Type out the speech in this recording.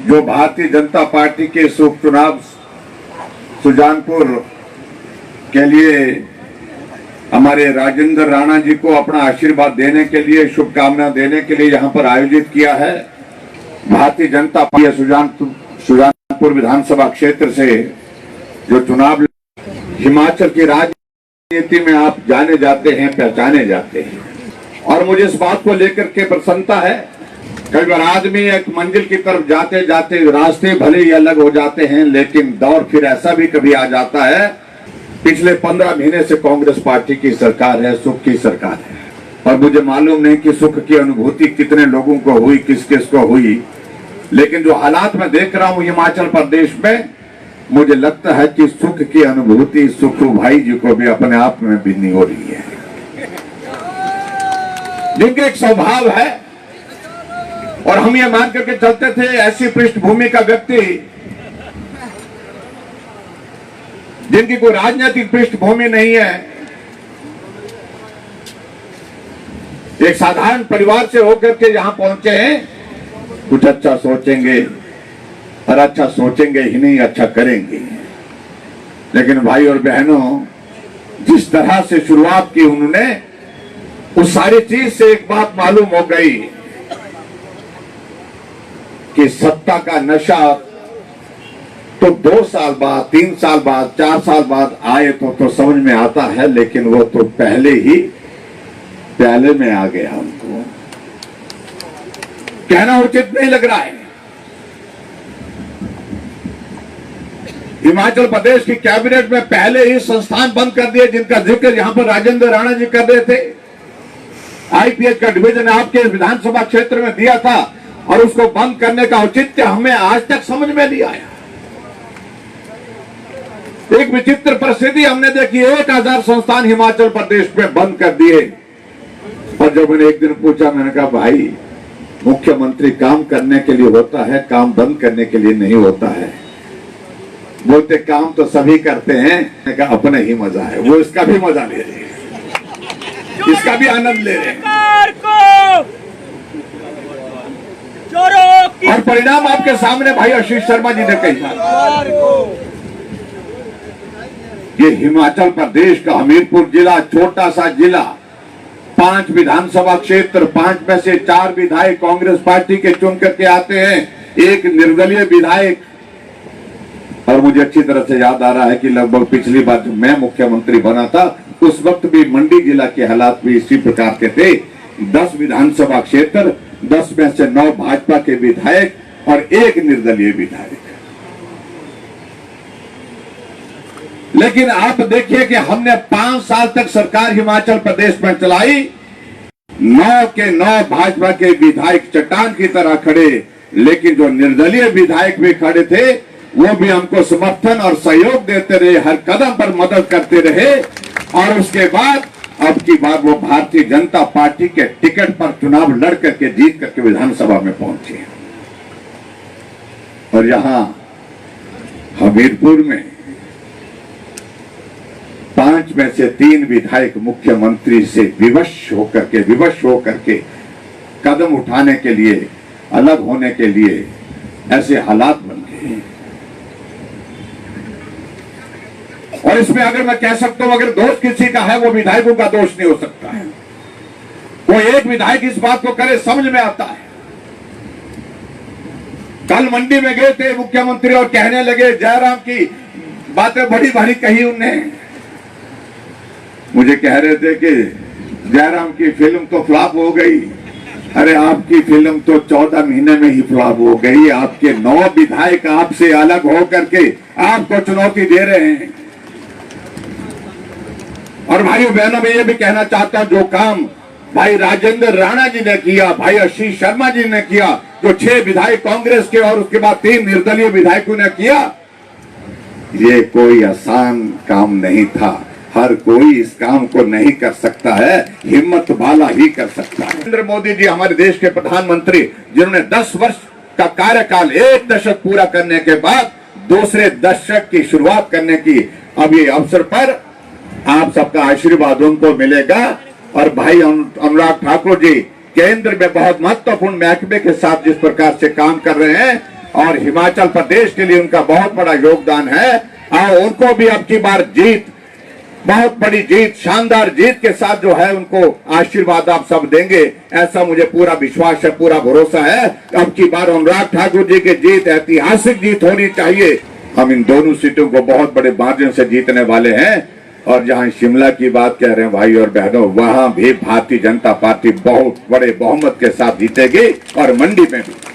जो भारतीय जनता पार्टी के उपचुनाव सुजानपुर के लिए हमारे राजेंद्र राणा जी को अपना आशीर्वाद देने के लिए, शुभकामना देने के लिए यहाँ पर आयोजित किया है। भारतीय जनता पार्टी सुजानपुर विधानसभा क्षेत्र से जो चुनाव, हिमाचल की राजनीति में आप जाने जाते हैं, पहचाने जाते हैं, और मुझे इस बात को लेकर के प्रसन्नता है। कई बार आदमी एक मंजिल की तरफ जाते जाते रास्ते भले ही अलग हो जाते हैं, लेकिन दौर फिर ऐसा भी कभी आ जाता है। पिछले 15 महीने से कांग्रेस पार्टी की सरकार है, सुख की सरकार है, और मुझे मालूम नहीं कि सुख की अनुभूति कितने लोगों को हुई, किस किस को हुई, लेकिन जो हालात मैं देख रहा हूं हिमाचल प्रदेश में, मुझे लगता है कि सुख की अनुभूति सुखू भाई जी को भी अपने आप में भिन्नी हो रही है, जिनका एक स्वभाव है। और हम ये मान करके चलते थे, ऐसी पृष्ठभूमि का व्यक्ति जिनकी कोई राजनीतिक पृष्ठभूमि नहीं है, एक साधारण परिवार से होकर के यहां पहुंचे हैं, कुछ अच्छा सोचेंगे, और अच्छा सोचेंगे ही नहीं, अच्छा करेंगे। लेकिन भाई और बहनों, जिस तरह से शुरुआत की उन्होंने, उस सारी चीज से एक बात मालूम हो गई कि सत्ता का नशा तो 2 साल बाद, 3 साल बाद, 4 साल बाद आए तो समझ में आता है, लेकिन वो तो पहले ही प्याले में आ गया। हमको कहना उचित नहीं लग रहा है। हिमाचल प्रदेश की कैबिनेट में पहले ही संस्थान बंद कर दिए, जिनका जिक्र यहां पर राजेंद्र राणा जी कर रहे थे। आईपीएच का डिवीजन आपके विधानसभा क्षेत्र में दिया था, और उसको बंद करने का औचित्य हमें आज तक समझ में नहीं आया। एक विचित्र परिस्थिति हमने देखी, 1000 संस्थान हिमाचल प्रदेश में बंद कर दिए। और जब मैंने एक दिन पूछा, मैंने कहा भाई, मुख्यमंत्री काम करने के लिए होता है, काम बंद करने के लिए नहीं होता है। बोलते काम तो सभी करते हैं। मैंने कहा अपना ही मजा है, वो इसका भी मजा ले रहे हैं, इसका भी आनंद ले रहे हैं। और परिणाम आपके सामने भाई आशीष शर्मा जी ने कही। ये हिमाचल प्रदेश का हमीरपुर जिला, छोटा सा जिला, 5 विधानसभा क्षेत्र, 5 में से 4 विधायक कांग्रेस पार्टी के चुन करके आते हैं, 1 निर्दलीय विधायक। और मुझे अच्छी तरह से याद आ रहा है कि लगभग पिछली बार जब मैं मुख्यमंत्री बना था, उस वक्त भी मंडी जिला के हालात भी इसी प्रकार के थे। 10 विधानसभा क्षेत्र, 10 में से 9 भाजपा के विधायक और 1 निर्दलीय विधायक। लेकिन आप देखिए कि हमने 5 साल तक सरकार हिमाचल प्रदेश में चलाई, 9 के 9 भाजपा के विधायक चट्टान की तरह खड़े, लेकिन जो निर्दलीय विधायक भी खड़े थे, वो भी हमको समर्थन और सहयोग देते रहे, हर कदम पर मदद करते रहे। और उसके बाद अब की बार वो भारतीय जनता पार्टी के टिकट पर चुनाव लड़ करके जीत करके विधानसभा में पहुंचे। और यहां हमीरपुर में 5 में से 3 विधायक मुख्यमंत्री से विवश होकर के कदम उठाने के लिए, अलग होने के लिए ऐसे हालात बन गए। और इसमें अगर मैं कह सकता हूं, अगर दोष किसी का है, वो विधायकों का दोष नहीं हो सकता है। कोई एक विधायक इस बात को करे, समझ में आता है। कल मंडी में गए थे मुख्यमंत्री और कहने लगे, जयराम की बातें बड़ी भारी कही उन्होंने। मुझे कह रहे थे कि जयराम की फिल्म तो फ्लॉप हो गई। अरे आपकी फिल्म तो 14 महीने में ही फ्लॉप हो गई। आपके 9 विधायक आपसे अलग होकर के आपको चुनौती दे रहे हैं। और भाइयों बहनों, मैं ये भी कहना चाहता हूं, जो काम भाई राजेंद्र राणा जी ने किया, भाई आशीष शर्मा जी ने किया, जो 6 विधायक कांग्रेस के और उसके बाद 3 निर्दलीय विधायकों ने किया, ये कोई आसान काम नहीं था। हर कोई इस काम को नहीं कर सकता है, हिम्मत वाला ही कर सकता है। नरेंद्र मोदी जी हमारे देश के प्रधानमंत्री, जिन्होंने 10 वर्ष का कार्यकाल, 1 दशक पूरा करने के बाद दूसरे दशक की शुरुआत करने की अब ये अवसर पर आप सबका आशीर्वाद उनको मिलेगा। और भाई अनुराग ठाकुर जी केंद्र में बहुत महत्वपूर्ण महकमे के साथ जिस प्रकार से काम कर रहे हैं, और हिमाचल प्रदेश के लिए उनका बहुत बड़ा योगदान है। और उनको भी अब की बार जीत, बहुत बड़ी जीत, शानदार जीत के साथ जो है उनको आशीर्वाद आप सब देंगे, ऐसा मुझे पूरा विश्वास है, पूरा भरोसा है। अब की बार अनुराग ठाकुर जी की जीत ऐतिहासिक जीत होनी चाहिए। हम इन दोनों सीटों को बहुत बड़े मार्जिन से जीतने वाले हैं। और जहां शिमला की बात कह रहे हैं भाई और बहनों, वहां भी भारतीय जनता पार्टी बहुत बड़े बहुमत के साथ जीतेगी और मंडी में भी।